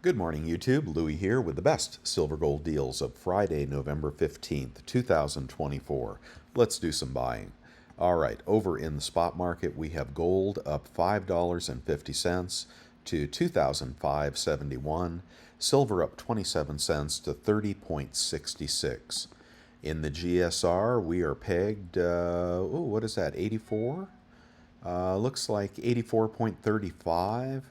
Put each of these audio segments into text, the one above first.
Good morning, YouTube. Louie here with the best silver gold deals of Friday, November 15th, 2024. Let's do some buying. All right, over in the spot market, we have gold up $5.50 to 2,571, silver up 27 cents to 30.66. In the GSR, we are pegged, what is that, 84? Looks like 84.35.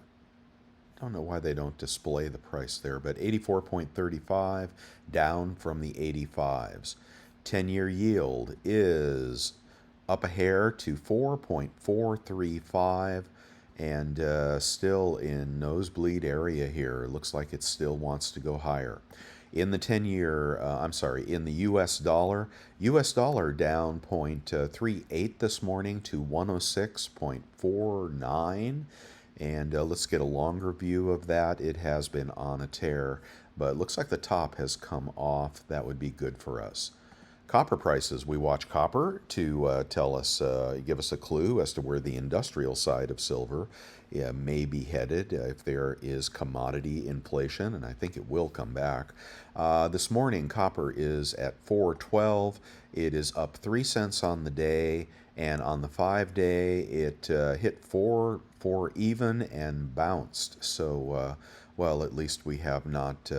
Don't know why they don't display the price there, but 84.35 down from the 85s. 10-year yield is up a hair to 4.435 and still in nosebleed area here. Looks like it still wants to go higher. In the 10-year, in the US dollar down 0.38 this morning to 106.49. And let's get a longer view of that. It has been on a tear, but it looks like the top has come off. That would be good for us. Copper prices. We watch copper to give us a clue as to where the industrial side of silver may be headed if there is commodity inflation, and I think it will come back. This morning, copper is at 4.12. It is up 3 cents on the day, and on the 5-day, it hit 4 even and bounced. So, well, at least we have not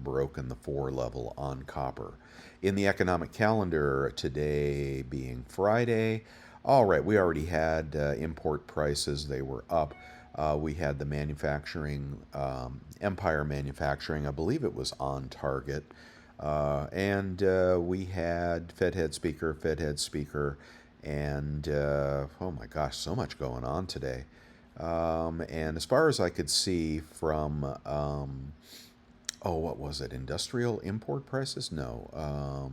broken the 4 level on copper. In the economic calendar, today being Friday, all right, we already had import prices. They were up. We had the manufacturing, Empire Manufacturing, I believe it was on target. And we had Fed head speaker, and oh my gosh, so much going on today. And as far as I could see from, what was it? Industrial import prices? No.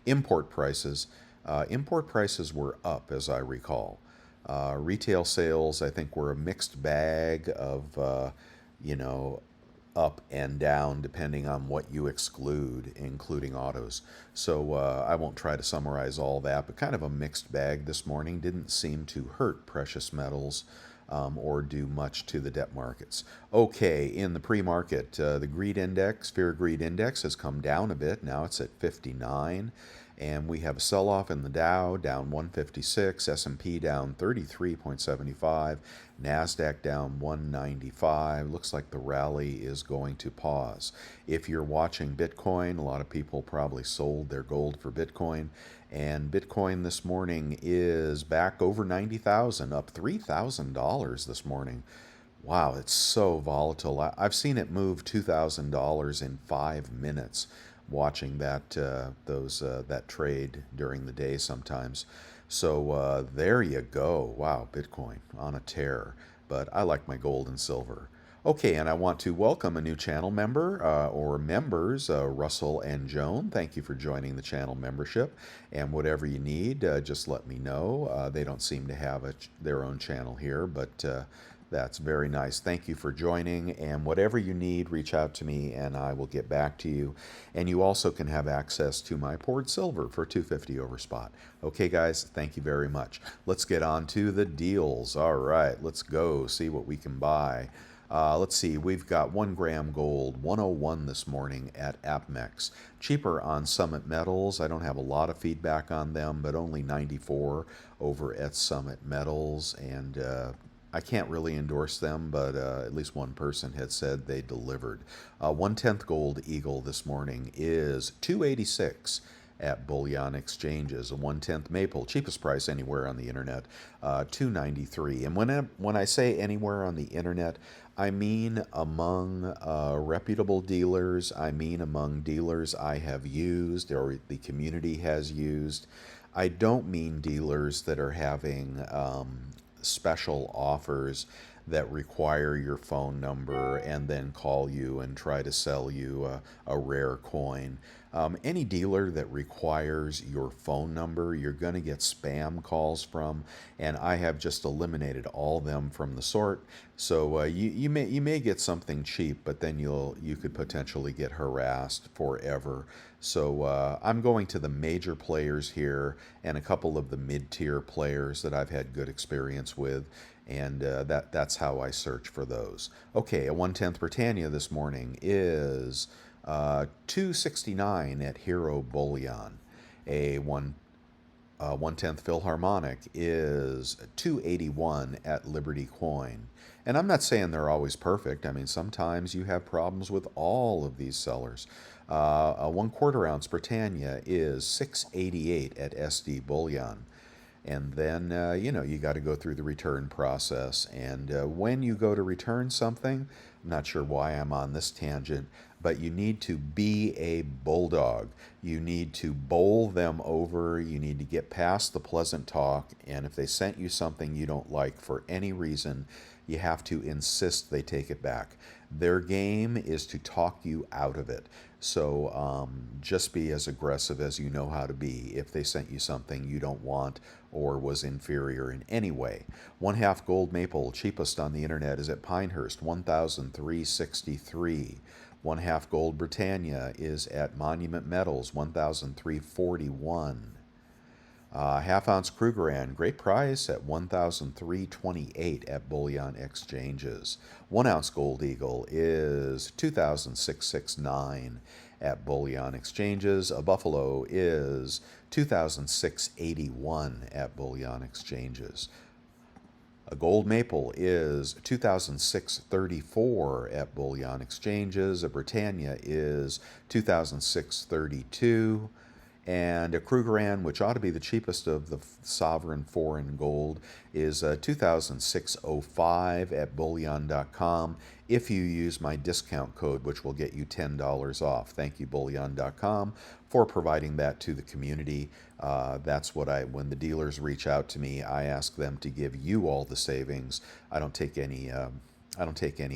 Import prices. Import prices were up, as I recall. Retail sales, I think, were a mixed bag of, up and down depending on what you exclude, including autos. So I won't try to summarize all that, but kind of a mixed bag this morning. Didn't seem to hurt precious metals or do much to the debt markets. Okay, in the pre-market, the greed index, fear greed index, has come down a bit. Now it's at 59. And we have a sell-off in the Dow, down 156, S&P down 33.75, NASDAQ down 195. Looks like the rally is going to pause. If you're watching Bitcoin, a lot of people probably sold their gold for Bitcoin. And Bitcoin this morning is back over 90,000, up $3,000 this morning. Wow, it's so volatile. I've seen it move $2,000 in 5 minutes. Watching that that trade during the day sometimes. So there you go. Wow, Bitcoin on a tear. But I like my gold and silver. Okay, and I want to welcome a new channel member or members, Russell and Joan. Thank you for joining the channel membership. And whatever you need, just let me know. They don't seem to have their own channel here, but that's very nice. Thank you for joining, and whatever you need, reach out to me and I will get back to you. And you also can have access to my poured silver for $250 over spot. Okay, guys, thank you very much. Let's get on to the deals. All right, let's go see what we can buy. Let's see, we've got 1 gram gold, 101 this morning at APMEX. Cheaper on Summit Metals. I don't have a lot of feedback on them, but only 94 over at Summit Metals. And I can't really endorse them, but at least one person had said they delivered. 1/10 gold eagle this morning is 286 at bullion exchanges. A 1/10 maple, cheapest price anywhere on the internet, 293. And when I say anywhere on the internet, I mean among reputable dealers. I mean among dealers I have used or the community has used. I don't mean dealers that are having special offers that require your phone number and then call you and try to sell you a rare coin. Any dealer that requires your phone number, you're going to get spam calls from, and I have just eliminated all them from the sort. So you may get something cheap, but then you could potentially get harassed forever. So I'm going to the major players here and a couple of the mid-tier players that I've had good experience with. and that's how I search for those. Okay, a 1/10 Britannia this morning is 269 at Hero Bullion. A 1/10 Philharmonic is 281 at Liberty Coin. And I'm not saying they're always perfect. I mean, sometimes you have problems with all of these sellers. A 1/4 ounce Britannia is 688 at SD Bullion. And then, you got to go through the return process. And when you go to return something, I'm not sure why I'm on this tangent, but you need to be a bulldog. You need to bowl them over. You need to get past the pleasant talk. And if they sent you something you don't like for any reason, you have to insist they take it back. Their game is to talk you out of it. So just be as aggressive as you know how to be if they sent you something you don't want or was inferior in any way. 1/2 gold maple, cheapest on the internet, is at Pinehurst, 1,363. 1/2 gold Britannia is at Monument Metals, 1,341. 1/2 ounce Krugerrand, great price at 1,328 at Bullion Exchanges. 1 ounce Gold Eagle is 2,669 at Bullion Exchanges. A Buffalo is 2,681 at Bullion Exchanges. A gold maple is 2,634 at Bullion Exchanges. A Britannia is 2,632. And a Krugerrand, which ought to be the cheapest of the sovereign foreign gold, is 2,605 at bullion.com if you use my discount code, which will get you $10 off. Thank you, bullion.com, for providing that to the community. That's what when the dealers reach out to me, I ask them to give you all the savings. I don't take any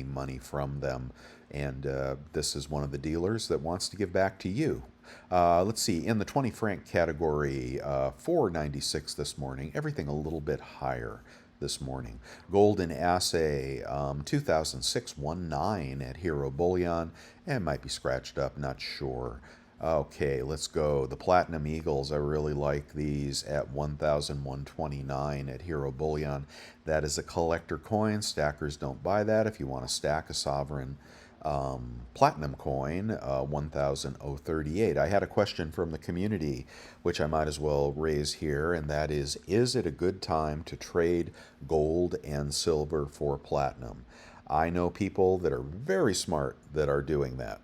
money from them, and this is one of the dealers that wants to give back to you. Let's see, in the 20 franc category, 496 this morning, everything a little bit higher this morning. Golden assay, 2,619 at Hero Bullion, and might be scratched up, not sure. Okay, let's go. The Platinum Eagles, I really like these at 1,129 at Hero Bullion. That is a collector coin. Stackers don't buy that. If you want to stack a sovereign platinum coin, 1,038. I had a question from the community, which I might as well raise here, and that is it a good time to trade gold and silver for platinum? I know people that are very smart that are doing that.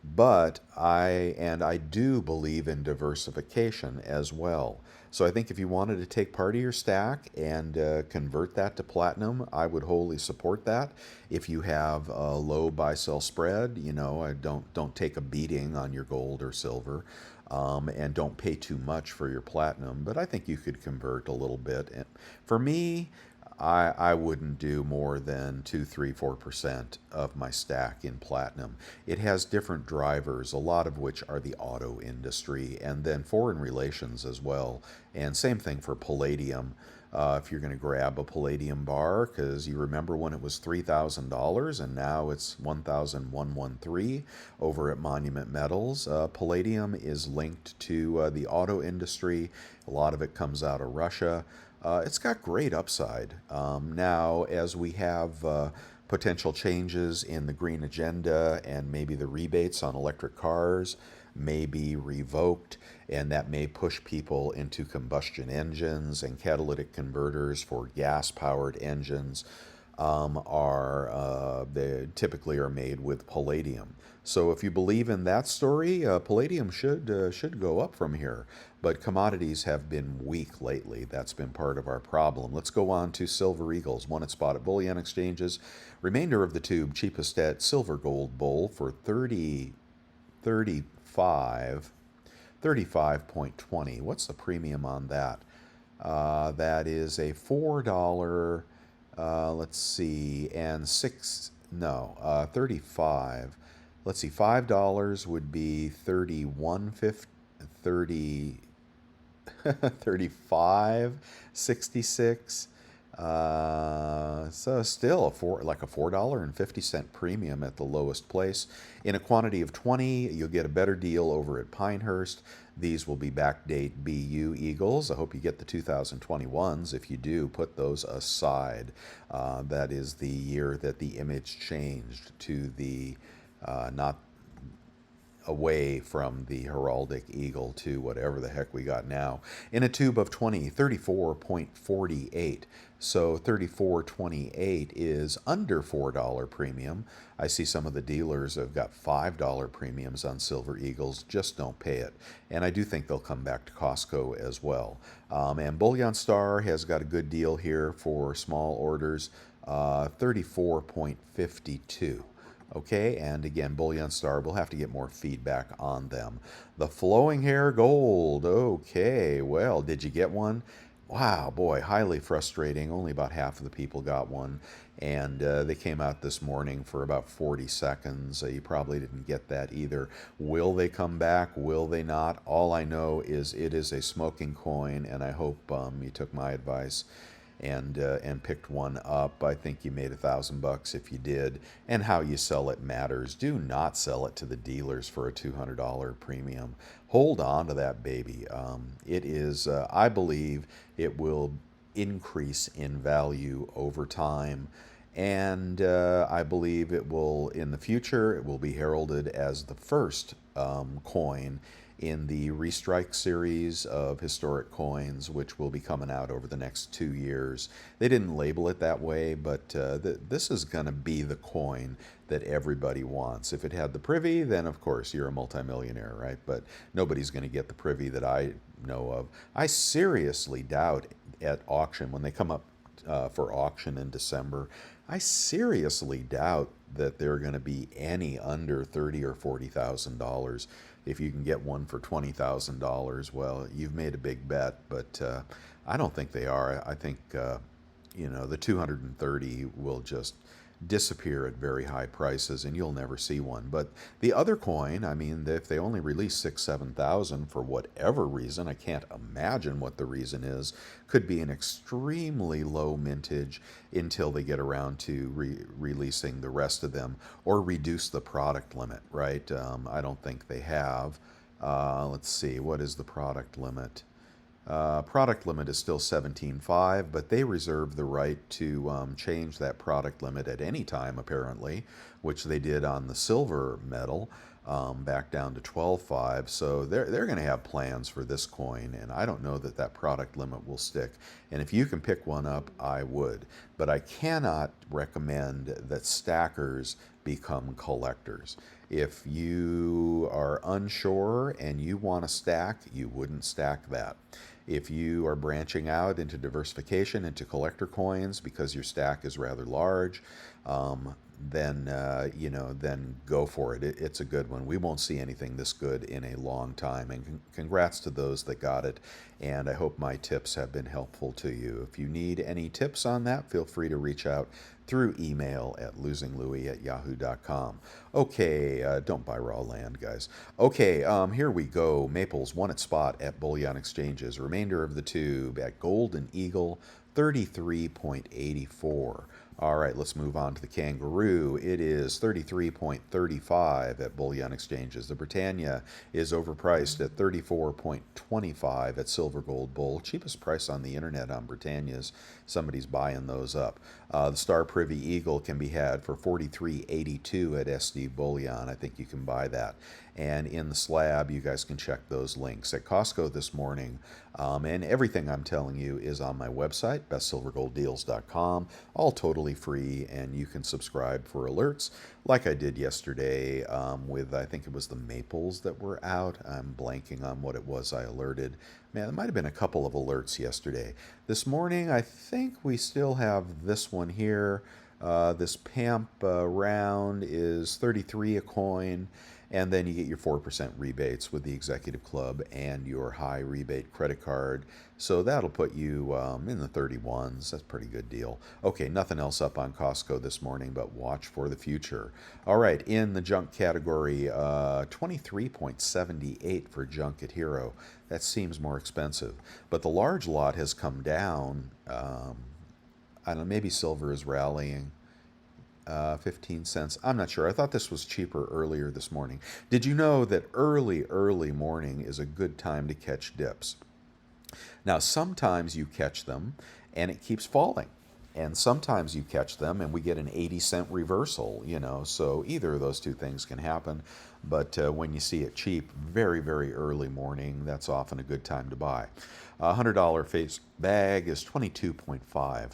But I do believe in diversification as well. So I think if you wanted to take part of your stack and convert that to platinum, I would wholly support that. If you have a low buy-sell spread, I don't take a beating on your gold or silver, and don't pay too much for your platinum. But I think you could convert a little bit. And for me, I wouldn't do more than 2, 3, 4% of my stack in platinum. It has different drivers, a lot of which are the auto industry, and then foreign relations as well. And same thing for palladium. If you're going to grab a palladium bar, because you remember when it was $3,000 and now it's 1,113 over at Monument Metals. Palladium is linked to the auto industry. A lot of it comes out of Russia. It's got great upside. Now, as we have potential changes in the green agenda and maybe the rebates on electric cars may be revoked, and that may push people into combustion engines, and catalytic converters for gas-powered engines they typically are made with palladium. So if you believe in that story, palladium should go up from here. But commodities have been weak lately. That's been part of our problem. Let's go on to Silver Eagles, one at spot at Bullion Exchanges. Remainder of the tube, cheapest at Silver Gold Bull for 35.20. What's the premium on that? That is a $4, let's see, and 35. Let's see, $5 would be 31.50, 35.66. So still like a $4.50 premium at the lowest place. In a quantity of 20, you'll get a better deal over at Pinehurst. These will be backdate BU Eagles. I hope you get the 2021s. If you do, put those aside. That is the year that the image changed to the not away from the heraldic eagle to whatever the heck we got now. In a tube of 20, 34.48. So 34.28 is under $4 premium. I see some of the dealers have got $5 premiums on Silver Eagles. Just don't pay it. And I do think they'll come back to Costco as well. And Bullion Star has got a good deal here for small orders, 34.52. Okay, and again, Bullion Star, we'll have to get more feedback on them. The Flowing Hair Gold. Okay, well, did you get one? Wow, boy, highly frustrating. Only about half of the people got one. And they came out this morning for about 40 seconds. You probably didn't get that either. Will they come back? Will they not? All I know is it is a smoking coin, and I hope you took my advice and picked one up. I think you made $1,000 if you did. And how you sell it matters. Do not sell it to the dealers for a $200 premium. Hold on to that baby. It is, I believe, it will increase in value over time. And I believe it will, in the future, it will be heralded as the first coin in the Restrike series of historic coins, which will be coming out over the next 2 years. They didn't label it that way, but this is going to be the coin that everybody wants. If it had the privy, then of course you're a multimillionaire, right? But nobody's going to get the privy that I know of. I seriously doubt at auction, when they come up for auction in December, I seriously doubt that there are going to be any under $30,000 or $40,000. If you can get one for $20,000, well, you've made a big bet. But I don't think they are. I think the 230 will just disappear at very high prices, and you'll never see one. But the other coin, I mean, if they only release 7,000 for whatever reason, I can't imagine what the reason is, could be an extremely low mintage until they get around to releasing the rest of them or reduce the product limit, right? I don't think they have. Let's see, what is the product limit? Product limit is still 17.5, but they reserve the right to change that product limit at any time, apparently, which they did on the silver medal, back down to 12.5. So they're going to have plans for this coin, and I don't know that that product limit will stick. And if you can pick one up, I would. But I cannot recommend that stackers become collectors. If you are unsure and you want to stack, you wouldn't stack that. If you are branching out into diversification, into collector coins, because your stack is rather large, then go for it. It's a good one. We won't see anything this good in a long time. And congrats to those that got it. And I hope my tips have been helpful to you. If you need any tips on that, feel free to reach out through email at losinglouis@yahoo.com. Okay, don't buy raw land, guys. Okay, here we go. Maples won its spot at Bullion Exchanges. Remainder of the tube at Golden Eagle, 33.84. All right, let's move on to the Kangaroo. It is 33.35 at Bullion Exchanges. The Britannia is overpriced at 34.25 at Silver Gold Bull. Cheapest price on the internet on Britannias. Somebody's buying those up. The Star Privy Eagle can be had for 43.82 at SD Bullion. I think you can buy that. And in the slab, you guys can check those links at Costco this morning. And everything I'm telling you is on my website, bestsilvergolddeals.com, all totally free, and you can subscribe for alerts like I did yesterday with, I think it was the maples that were out. I'm blanking on what it was I alerted. Man, there might have been a couple of alerts yesterday. This morning, I think we still have this one here. This PAMP round is 33 a coin. And then you get your 4% rebates with the Executive Club and your high rebate credit card. So that'll put you in the 31s. That's a pretty good deal. Okay, nothing else up on Costco this morning, but watch for the future. All right, in the junk category, 23.78 for Junket Hero. That seems more expensive. But the large lot has come down I don't know, maybe silver is rallying. 15 cents. I'm not sure. I thought this was cheaper earlier this morning. Did you know that early morning is a good time to catch dips? Now, sometimes you catch them and it keeps falling. And sometimes you catch them and we get an 80-cent reversal, you know. So either of those two things can happen. But when you see it cheap, very early morning, that's often a good time to buy. A $100 face bag is 22.5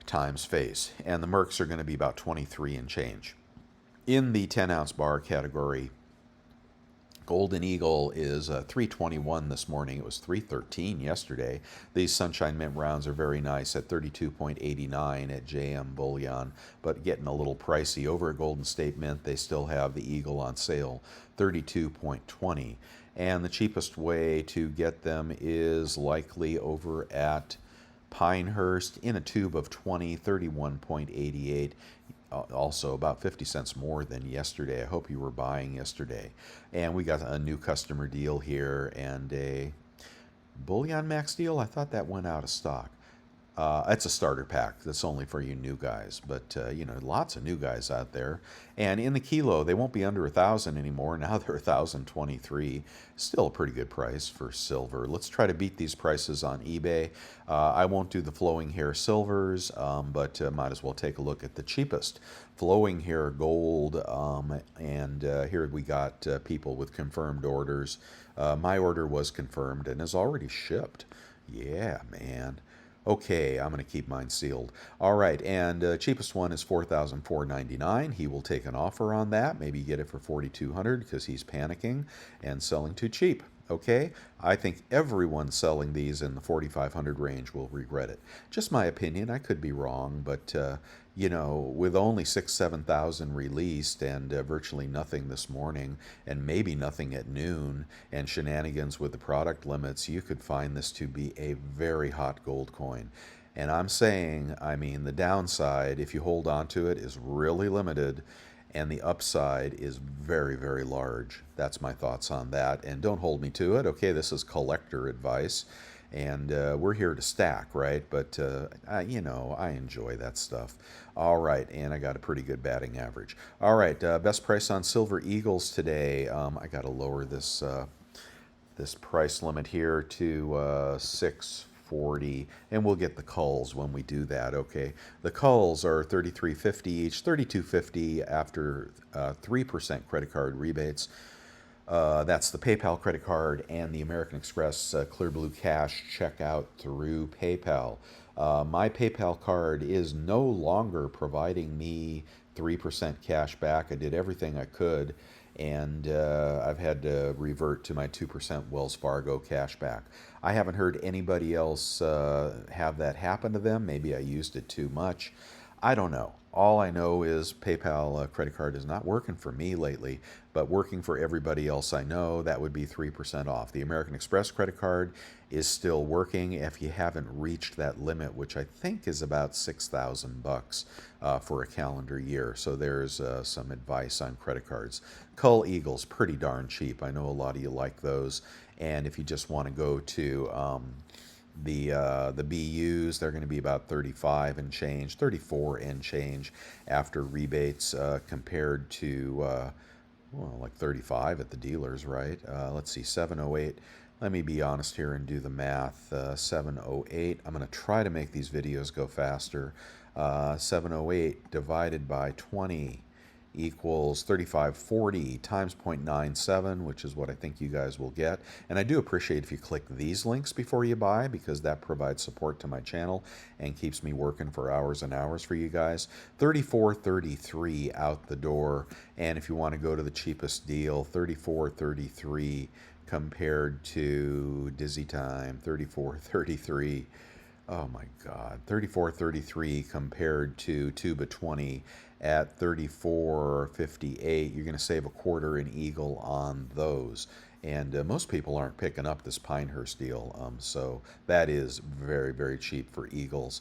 times face, and the Mercs are going to be about 23 and change. In the 10-ounce bar category, Golden Eagle is 321 this morning. It was 313 yesterday. These Sunshine Mint rounds are very nice at 32.89 at JM Bullion, but getting a little pricey. Over at Golden State Mint, they still have the Eagle on sale, 32.20. And the cheapest way to get them is likely over at Pinehurst in a tube of 20, 31.88. Also about 50 cents more than yesterday. I hope you were buying yesterday. And we got a new customer deal here and a Bullion Max deal. I thought that went out of stock. It's a starter pack. That's only for you new guys, but you know, lots of new guys out there. And in the kilo, they won't be under 1,000 anymore. Now they're 1,023. Still a pretty good price for silver. Let's try to beat these prices on eBay. I won't do the flowing hair silvers, but might as well take a look at the cheapest flowing hair gold. And here we got people with confirmed orders. My order was confirmed and is already shipped. Yeah, man. Okay, I'm going to keep mine sealed. All right, and cheapest one is $4,499. He will take an offer on that. Maybe get it for $4,200 because he's panicking and selling too cheap. Okay, I think everyone selling these in the 4,500 range will regret it. Just my opinion. I could be wrong, but you know, with only 7,000 released and virtually nothing this morning, and maybe nothing at noon, and shenanigans with the product limits, you could find this to be a very hot gold coin. And I'm saying, I mean, the downside, if you hold on to it, is really limited, and the upside is very large. That's my thoughts on that. And don't hold me to it. Okay, this is collector advice. And we're here to stack, right? But, you know, I enjoy that stuff. All right, and I got a pretty good batting average. All right, best price on Silver Eagles today. I got to lower this this price limit here to 640, and we'll get the culls when we do that. Okay, the culls are 33.50 each, 32.50 after 3% credit card rebates. That's the PayPal credit card and the American Express Clear Blue Cash checkout through PayPal. My PayPal card is no longer providing me 3% cash back. I did everything I could, and I've had to revert to my 2% Wells Fargo cash back. I haven't heard anybody else have that happen to them. Maybe I used it too much. I don't know. All I know is PayPal credit card is not working for me lately, but working for everybody else I know. That would be 3% off. The American Express credit card is still working if you haven't reached that limit, which I think is about $6,000 for a calendar year. So there's some advice on credit cards. Cull Eagles, pretty darn cheap. I know a lot of you like those. And if you just want to go to the BUs, they're going to be about 35 and change, 34 and change after rebates compared to well, like 35 at the dealers, right? Let's see, 708. Let me be honest here and do the math. 708. I'm going to try to make these videos go faster. 708 divided by 20 equals 3540 times 0.97, which is what I think you guys will get. And I do appreciate if you click these links before you buy, because that provides support to my channel and keeps me working for hours and hours for you guys. 34.33 out the door. And if you want to go to the cheapest deal, 34.33 compared to Dizzy Time, 34.33. Oh my God, 34.33 compared to Tuba 20 at 34.58. You're going to save a quarter in Eagle on those. And most people aren't picking up this Pinehurst deal, so that is very cheap for Eagles.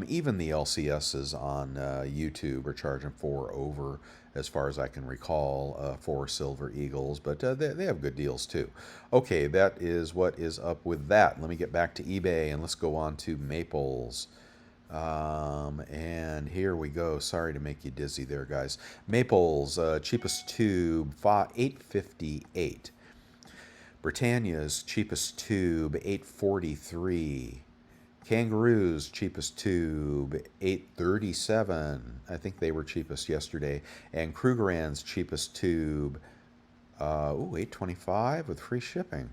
Even the LCSs on YouTube are charging 4 over, as far as I can recall, for Silver Eagles, but they have good deals too. Okay, that is what is up with that. Let me get back to eBay and let's go on to Maples. And here we go. Sorry to make you dizzy there, guys. Maples, cheapest tube, 858. Britannia's cheapest tube, 843. Kangaroo's cheapest tube, 837. I think they were cheapest yesterday. And Krugerrand's cheapest tube, 825 with free shipping.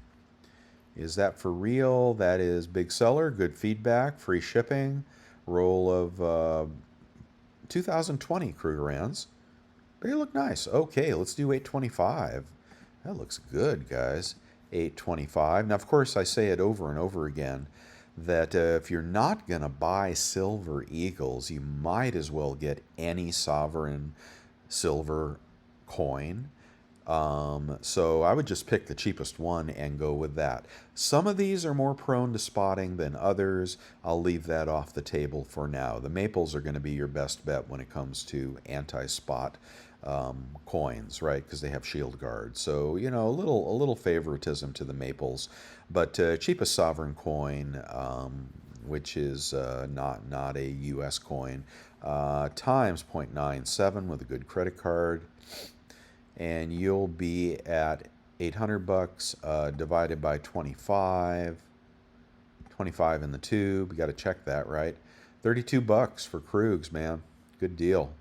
Is that for real? That is big seller, good feedback, free shipping. Roll of 2020 Krugerrands. They look nice. Okay, let's do 825. That looks good, guys. 825. Now, of course, I say it over and over again that if you're not going to buy silver eagles, you might as well get any sovereign silver coin. So I would just pick the cheapest one and go with that. Some of these are more prone to spotting than others. I'll leave that off the table for now. The maples are going to be your best bet when it comes to anti-spot coins, right? Because they have shield guard. So a little favoritism to the maples, but cheapest sovereign coin, which is not a U.S. coin, times 0.97 with a good credit card. And you'll be at 800 bucks divided by 25 in the tube. You got to check that, right? 32 bucks for Krugs, man. Good deal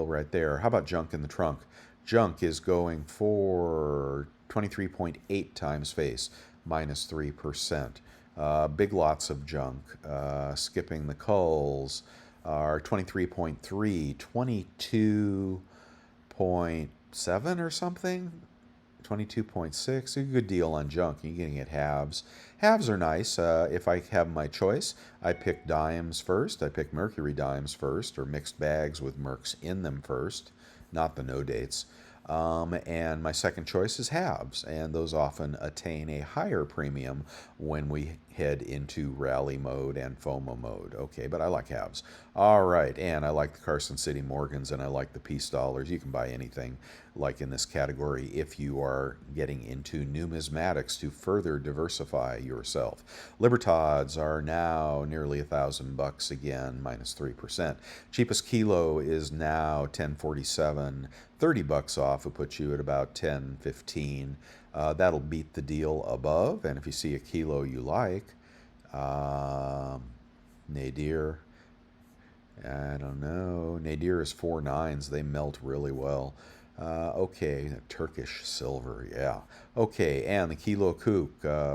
right there. How about junk in the trunk? Junk is going for 23.8 times face, minus 3%. Big lots of junk, skipping the culls, are 23.3, 22.7 or something, 22.6. A good deal on junk. You're getting it halves. Halves are nice. If I have my choice, I pick dimes first. I pick mercury dimes first, or mixed bags with mercs in them first, not the no dates. And my second choice is halves, and those often attain a higher premium when we head into rally mode and FOMO mode. Okay, but I like halves. All right, and I like the Carson City Morgans, and I like the Peace Dollars. You can buy anything like in this category if you are getting into numismatics to further diversify yourself. Libertads are now nearly $1,000 again, minus 3%. Cheapest kilo is now 1047. 30 bucks off will put you at about 1015. That'll beat the deal above. And if you see a kilo you like, Nadir, I don't know. Nadir is 4.9s. They melt really well. Okay, Turkish silver, yeah. Okay, and the Kilo Kook,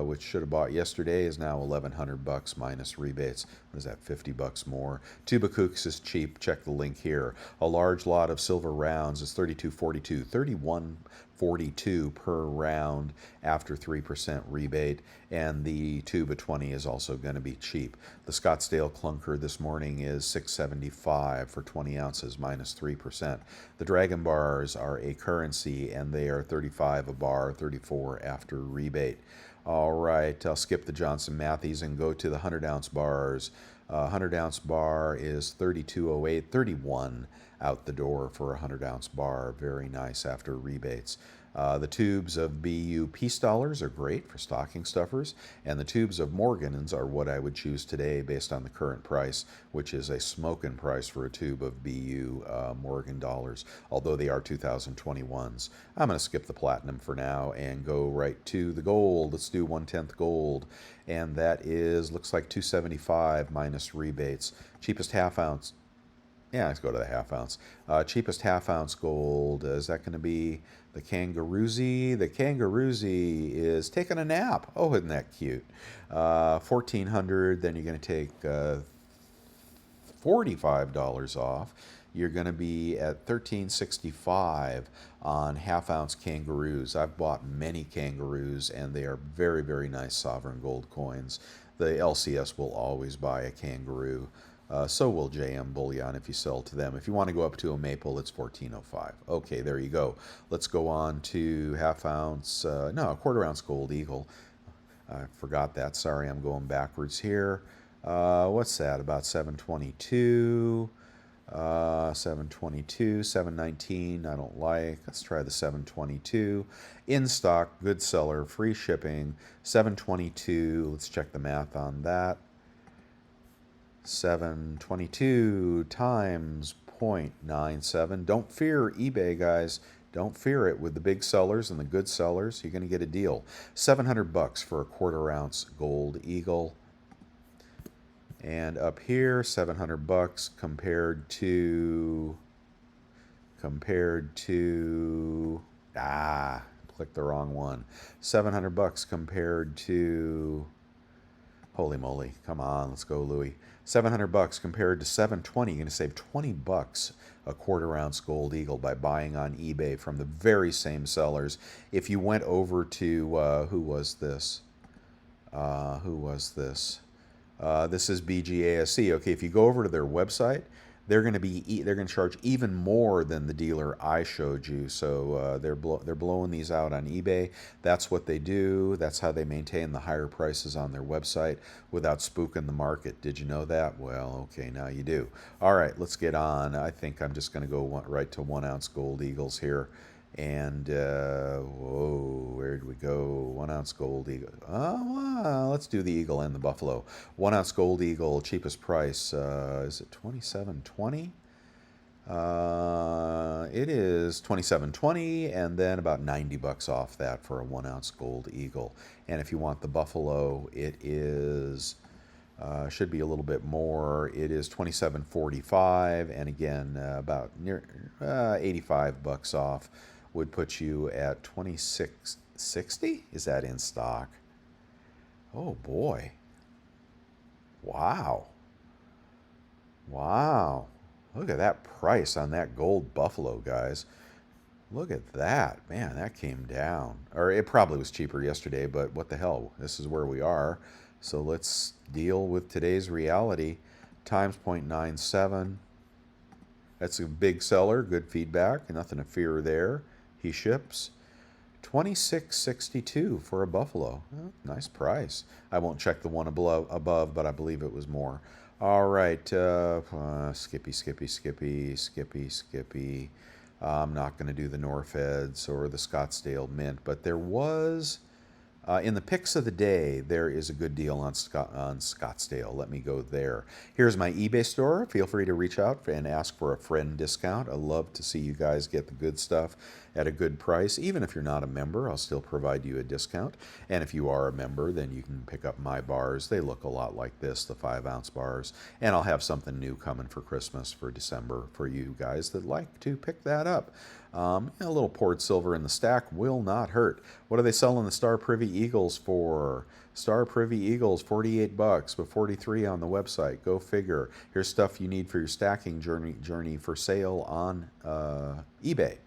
which should have bought yesterday, is now 1,100 bucks minus rebates. What is that, 50 bucks more? Tuba Kooks is cheap. Check the link here. A large lot of silver rounds is 32.42, 31.42 per round after 3% rebate, and the Tuba 20 is also going to be cheap. The Scottsdale Clunker this morning is 675 for 20 ounces minus 3%. The Dragon Bars are a currency, and they are 35 a bar, 34 after rebate. All right, I'll skip the Johnson Mattheys and go to the 100-ounce bars. 100-ounce bar is 32.08, 31 out the door for a 100-ounce bar. Very nice after rebates. The tubes of BU Peace Dollars are great for stocking stuffers, and the tubes of Morgans are what I would choose today based on the current price, which is a smoking price for a tube of BU Morgan dollars, although they are 2021s. I'm going to skip the platinum for now and go right to the gold. Let's do 1/10 gold, and that is, looks like 275 minus rebates. Cheapest half ounce. Yeah, let's go to the half ounce. Cheapest half ounce gold, is that going to be the Kangaroozy? The Kangaroozy is taking a nap. Oh, isn't that cute? 1,400, then you're going to take $45 off. You're going to be at $13.65 on half ounce kangaroos. I've bought many kangaroos, and they are very, very nice sovereign gold coins. The LCS will always buy a kangaroo. So will JM Bullion if you sell to them. If you want to go up to a maple, it's 1405. Okay, there you go. Let's go on to half ounce, no, quarter ounce gold eagle. I forgot that. Sorry, I'm going backwards here. What's that? About 722. 722, 719, I don't like. Let's try the 722. In stock, good seller, free shipping. 722, let's check the math on that. 722 times 0.97. Don't fear eBay, guys. Don't fear it. With the big sellers and the good sellers, you're going to get a deal. 700 bucks for a quarter ounce gold eagle. And up here, 700 bucks compared to clicked the wrong one. 700 bucks compared to, holy moly, come on, let's go, Louis. 700 bucks compared to 720. You're going to save 20 bucks a quarter ounce gold eagle by buying on eBay from the very same sellers. If you went over to, who was this? This is BGASC. Okay, if you go over to their website, they're going to charge even more than the dealer I showed you. So they're blowing these out on eBay. That's what they do. That's how they maintain the higher prices on their website without spooking the market. Did you know that? Well, okay, now you do. All right, let's get on. I think I'm just going to go right to 1 ounce gold eagles here. And, whoa, where did we go? 1 ounce gold eagle. Oh, well, let's do the eagle and the buffalo. 1 ounce gold eagle, cheapest price, is it $27.20? It is $27.20, and then about 90 bucks off that for a 1 ounce gold eagle. And if you want the buffalo, it is, should be a little bit more. It is $27.45, and again, about near 85 bucks off. Would put you at $26.60. Is that in stock? Oh boy. Wow. Look at that price on that gold buffalo, guys. Look at that. Man, that came down. Or it probably was cheaper yesterday, but what the hell? This is where we are. So let's deal with today's reality. Times 0.97. That's a big seller. Good feedback. Nothing to fear there. He ships $26.62 for a buffalo. Oh, nice price. I won't check the one above, but I believe it was more. All right, Skippy. I'm not going to do the Norfeds or the Scottsdale Mint, but there was, in the picks of the day, there is a good deal on Scottsdale. Let me go there. Here's my eBay store. Feel free to reach out and ask for a friend discount. I love to see you guys get the good stuff at a good price. Even if you're not a member, I'll still provide you a discount. And if you are a member, then you can pick up my bars. They look a lot like this, the 5 ounce bars. And I'll have something new coming for Christmas, for December, for you guys that like to pick that up. A little poured silver in the stack will not hurt. What are they selling the Star Privy Eagles for? Star Privy Eagles, 48 bucks, but 43 on the website. Go figure. Here's stuff you need for your stacking journey for sale on eBay.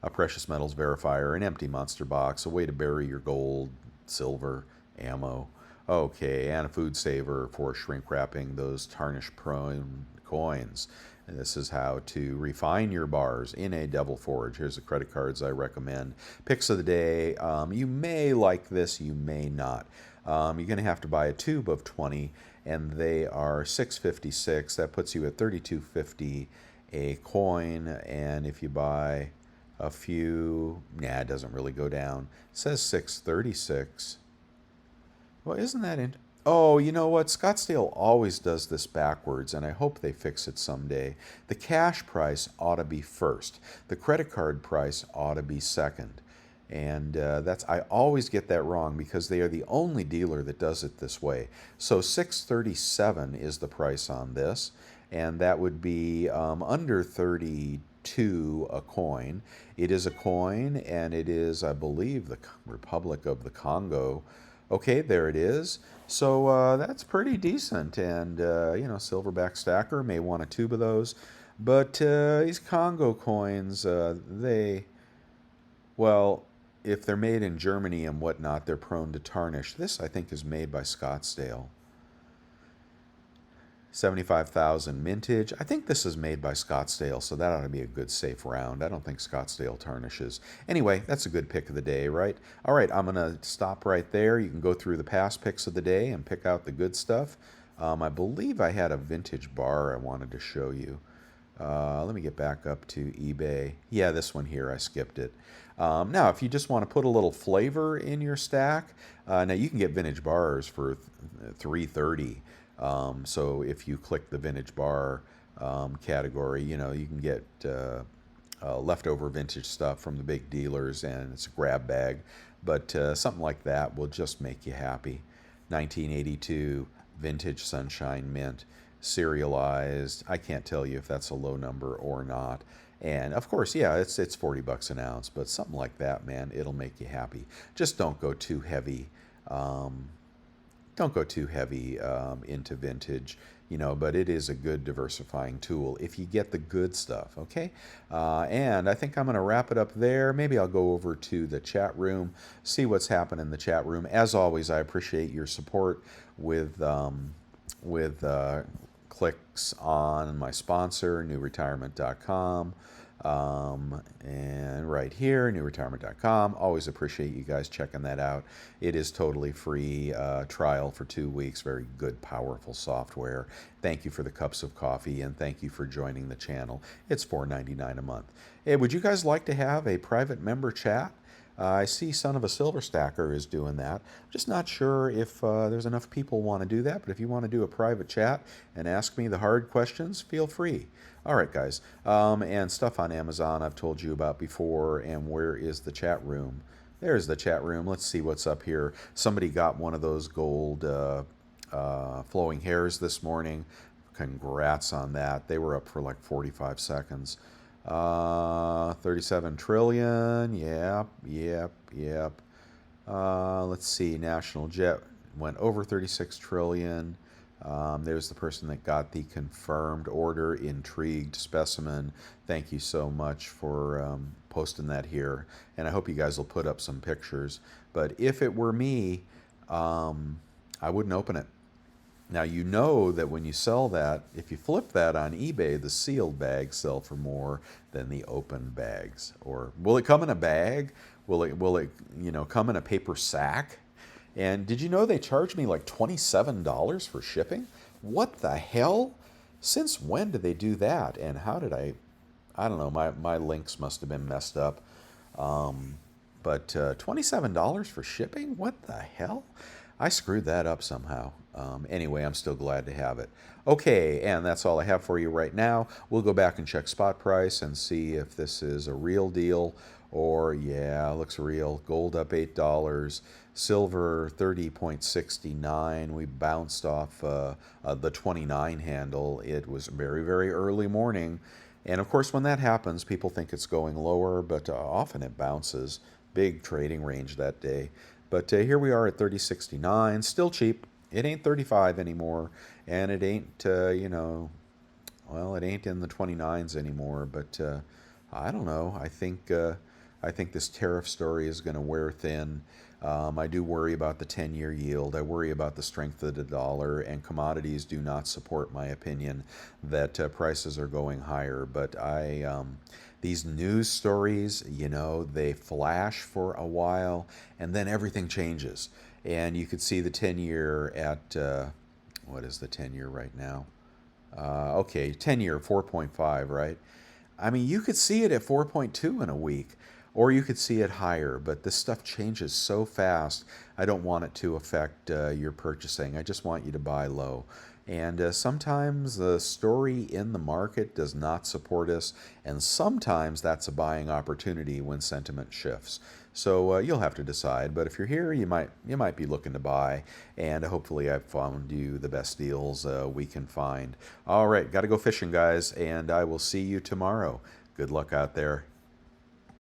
A precious metals verifier, an empty monster box, a way to bury your gold, silver, ammo. Okay, and a food saver for shrink wrapping those tarnish prone coins. And this is how to refine your bars in a Devil Forge. Here's the credit cards I recommend. Picks of the day. You may like this, you may not. You're going to have to buy a tube of 20, and they are $6.56. That puts you at $32.50 a coin. And if you buy a few, it doesn't really go down. It says $6.36. Well, isn't that interesting? Oh, you know what? Scottsdale always does this backwards, and I hope they fix it someday. The cash price ought to be first. The credit card price ought to be second. And I always get that wrong because they are the only dealer that does it this way. So $6.37 is the price on this, and that would be under 32 a coin. It is a coin, and it is, I believe, the Republic of the Congo. Okay, there it is. So that's pretty decent, and silverback stacker may want a tube of those. But these Congo coins, if they're made in Germany and whatnot, they're prone to tarnish. This, I think, is made by Scottsdale. 75,000 mintage. I think this is made by Scottsdale, so that ought to be a good safe round. I don't think Scottsdale tarnishes. Anyway, that's a good pick of the day, right? All right, I'm going to stop right there. You can go through the past picks of the day and pick out the good stuff. I believe I had a vintage bar I wanted to show you. Let me get back up to eBay. Yeah, this one here, I skipped it. Now, if you just want to put a little flavor in your stack, now you can get vintage bars for $3.30. So if you click the vintage bar category, you can get leftover vintage stuff from the big dealers, and it's a grab bag. But something like that will just make you happy. 1982 vintage Sunshine Mint, serialized. I can't tell you if that's a low number or not. And of course, yeah, it's $40 an ounce, but something like that, man, it'll make you happy. Just don't go too heavy. Um, don't go too heavy into vintage, but it is a good diversifying tool if you get the good stuff, okay? And I think I'm going to wrap it up there. Maybe I'll go over to the chat room, see what's happening in the chat room. As always, I appreciate your support with clicks on my sponsor, newretirement.com. And right here, newretirement.com. Always appreciate you guys checking that out. It is totally free trial for 2 weeks. Very good, powerful software. Thank you for the cups of coffee, and thank you for joining the channel. It's $4.99 a month. Hey, would you guys like to have a private member chat? I see Son of a Silver Stacker is doing that. I'm just not sure if there's enough people want to do that, but if you want to do a private chat and ask me the hard questions, feel free. All right, guys. And stuff on Amazon I've told you about before. And where is the chat room? There's the chat room. Let's see what's up here. Somebody got one of those gold flowing hairs this morning. Congrats on that. They were up for like 45 seconds. 37 trillion. Yep. Let's see. National Jet went over 36 trillion. There's the person that got the confirmed order. Intrigued Specimen. Thank you so much for posting that here. And I hope you guys will put up some pictures. But if it were me, I wouldn't open it. Now, you know that when you sell that, if you flip that on eBay, the sealed bags sell for more than the open bags. Or will it come in a bag? Will it come in a paper sack? And did you know they charged me like $27 for shipping? What the hell? Since when did they do that? And how did I don't know, my links must have been messed up. But $27 for shipping? What the hell? I screwed that up somehow. Anyway, I'm still glad to have it. Okay, and that's all I have for you right now. We'll go back and check spot price and see if this is a real deal or, yeah, looks real. Gold up $8. Silver 30.69. We bounced off the 29 handle. It was very, very early morning. And of course, when that happens, people think it's going lower, but often it bounces. Big trading range that day. But here we are at 30.69, still cheap. It ain't 35 anymore, and it ain't, well, it ain't in the 29s anymore. But I don't know. I think this tariff story is going to wear thin. I do worry about the 10-year yield. I worry about the strength of the dollar, and commodities do not support my opinion that prices are going higher. But these news stories, they flash for a while, and then everything changes. And you could see the 10-year at, what is the 10-year right now? Okay, 10-year, 4.5, right? I mean, you could see it at 4.2 in a week, or you could see it higher, but this stuff changes so fast. I don't want it to affect your purchasing. I just want you to buy low. And sometimes the story in the market does not support us, and sometimes that's a buying opportunity when sentiment shifts. So you'll have to decide. But if you're here, you might be looking to buy, and hopefully I've found you the best deals we can find. All right, got to go fishing, guys, and I will see you tomorrow. Good luck out there.